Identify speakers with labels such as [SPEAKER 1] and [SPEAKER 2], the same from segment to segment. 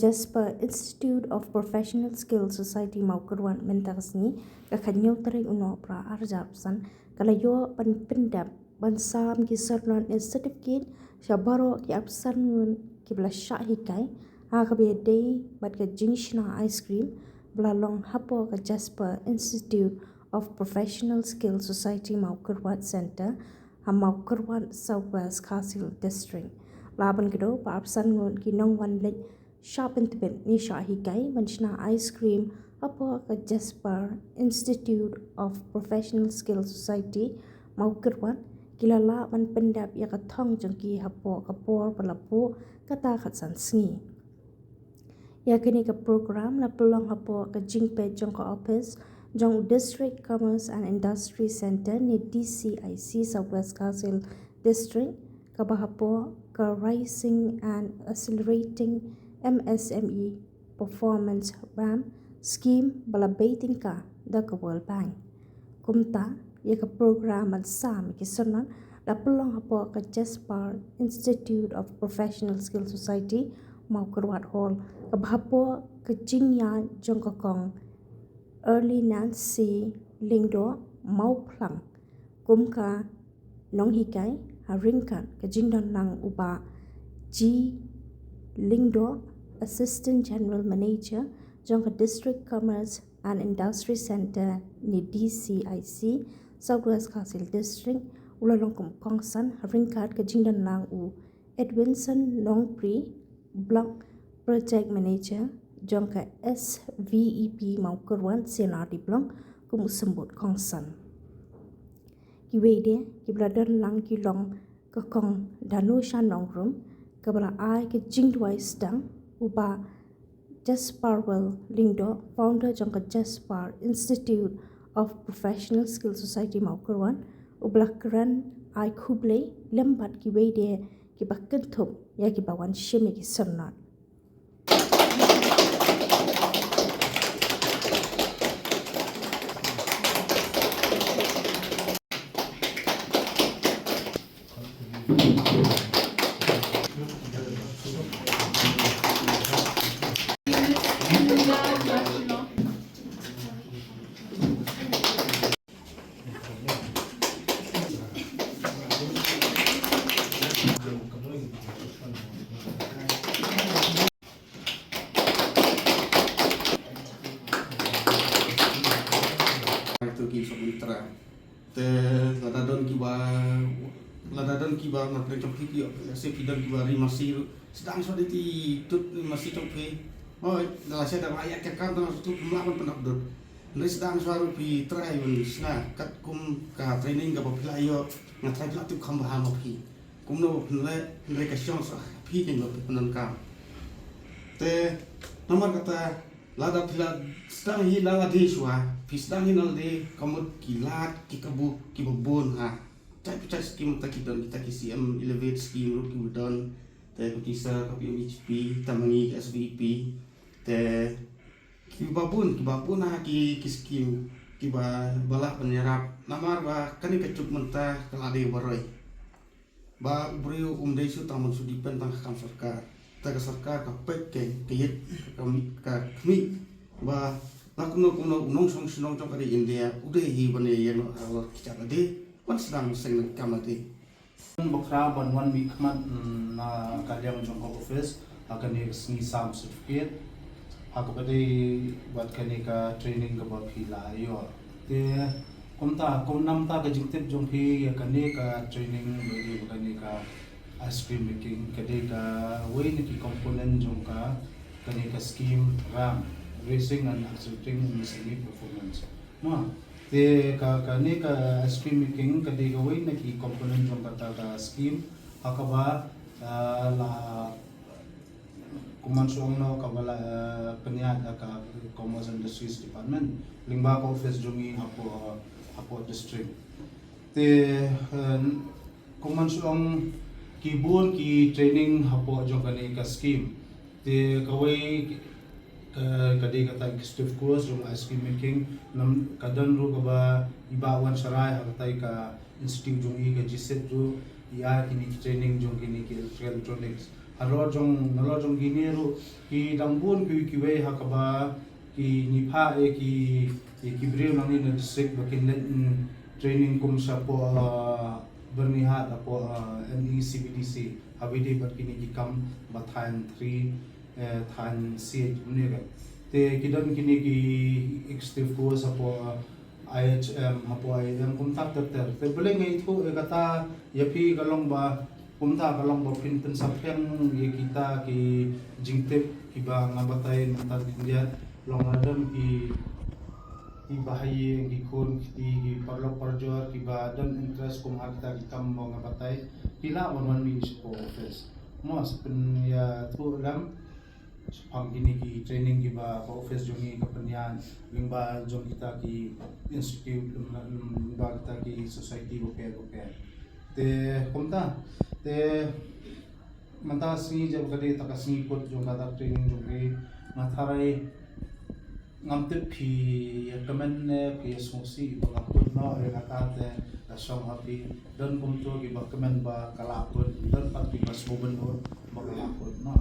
[SPEAKER 1] Jasper Institute of Professional Skills Society Maukerwan Mentasni kakanyau tarik uno pra arjapsan kalayo pendap bansam ki sernon certificate shabaro ki absan ki bla shakhmat akabe bat ka jinghikai ice cream blalong hapo ka Jasper Institute of Professional Skills Society Maukerwan Center Maukerwan Southwest Castle District laban kedo pa absan ngon ki nong wan lek shop and tibet ni shakhmat manchna ice cream hapo ka Jasper Institute of Professional Skills Society Maukerwan kilala man pendap ya kathong jengki hapo kapor palapo kata khatsan sngi ya kini ka program na pelong hapo ka jingpe jong ka office jong District Commerce and Industry Center ni DCIC Southwest Castle District ka bahapo ka Rising and Accelerating MSME Performance RAM scheme balabating ka da ka World Bank kumta ya ka program at sam ki sonon la pelong hapo ka Jasper Institute of Professional Skills Society Maukerwan Hall ka bahapo ka jingya jong ka kong early Nancy Lyngdoh mau plang kumka nong hikai haringkan ka jingdon nang uba G Lyngdoh Assistant General Manager jong ka District Commerce and Industry Center ni DCIC Southwest Castle District ulalong kongsan haringkat ka jingdon nang u Edwinson Longpri Block Project Manager jong ka SVEP Maukerwan Senati Blong kumusembut kongsan kiwede ki brother lang ki long ka kong danusha nongrum ka bala ai ki jingdwai stang uba Jasper Lyngdoh founder jong ka Jasper Institute of Professional Skills Society Maukerwan ublakran ai khuble lembat kiwede ki bakkentup ya ki bawan shimi ki sernat
[SPEAKER 2] ladadon kiba nak lecok kiki se kidan kiba ri masih sedang sudah di tut masih cope oh dah saya dah ayat cakap dah tu melawan penakdut le sedang suara pi try nah kat kum ka training ka bapila yo ngatrai latih kambahan pi kum no le ka chance pi ni lo penan kam te nomor kata lada pila sedang hi lada di suah pi sedang hi nal de kamut kilat kikabu kibabun ha type scheme kita KCM elevate scheme ru kibudan te kisa kapi HP tamangi SVP te kibabun na ki scheme kiba bala penyerap namar ba kani kecuk mentah kalade baroi ba ubrio umdesu taman sudipen tang kam sarkar ta sarkar ka pek kayit kami ba lakuno kuno unong song sinong jong kali India udah hi bane yang alor kicara de sedang seng kamati
[SPEAKER 3] bokra banwan mi khmat na kalyam jong office akan ni sni sam certificate akapade buat kani ka training ka ba phila yo te kom nam ta ka jingtep jong phi akan ni ka training bagi kani ka ice cream making kade ka way ni ki component jong ka kani ka scheme ram racing and accelerating MSME performance no te ka ni ka ice cream making kade ka way na ki component jong kata ka scheme akaba la kumansong no kabala pyniaid ka Commerce and Industries Department Lyngdoh office jongi hapo district te kumansong kibun ki training hapo jong kani ka scheme te kawai kadi kata executive course jong ice cream making nam kadan ru kaba ibawan sarai hatai ka institute jong i ka jiset ru ya kini training jong kini ki electronics nalo jong gineru ki dangbun ki we hakaba ki nipa ki breu nang ni district bakin training kum sa po bernihat po NECBDC habidi bat kini kikam bathan 3 than C munega te kidan kini ki extend ko sa po IHM hapo IHM kumtak ter te boleh ngai itu kata yapi kalong ba kumta kalong ba pinten sapeng ye kita ki jingtip kiba ngabatay mental India long adam ki bahaya ki kun ki parlo parjor ki ba dan interest kum kita kam mo ngabatay pila wan mi po office mo sepen ya tu lam pang gini ki training ki ba office jongi kapanian limba jong kita ki institute limba kita ki society boke te kumta te manta singi jab kade takasni kot jong kata training jongi matharai ngamtip phi recommend ne phi smosi ba kot no e kata te kasong happy dan kumto ki ba recommend ba kalapot dan pat ki bas moben no ba kalapot no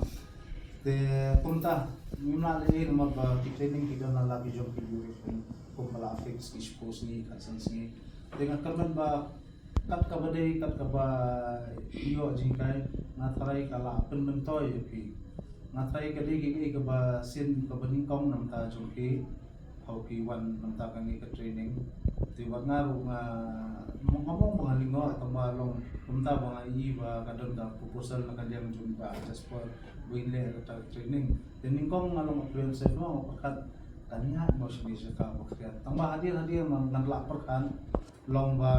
[SPEAKER 3] te kumta mimla le no ba ki training ki dona lagi jom ki duration kum bala fix ki suppose ni kasan singi te recommend ba kat ka ba iyo jingkai natrai kala pen mentoy pi natrai ka dei ka ba sin ka baning kong nam ta jongki hau ki wan nam ta kan ka training ti wa ngaru nga ngomong mga lingo at malong kumta mga i ba kadon ka proposal na kanyang jumpa just for winle ka training dening kong malong appeal sa mo pakat kanya mo siya ka bakya tamba hadir nang lapor kan long ba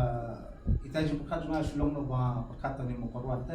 [SPEAKER 3] ita jumpa ka nga sulong no ba pakat ni mo korwat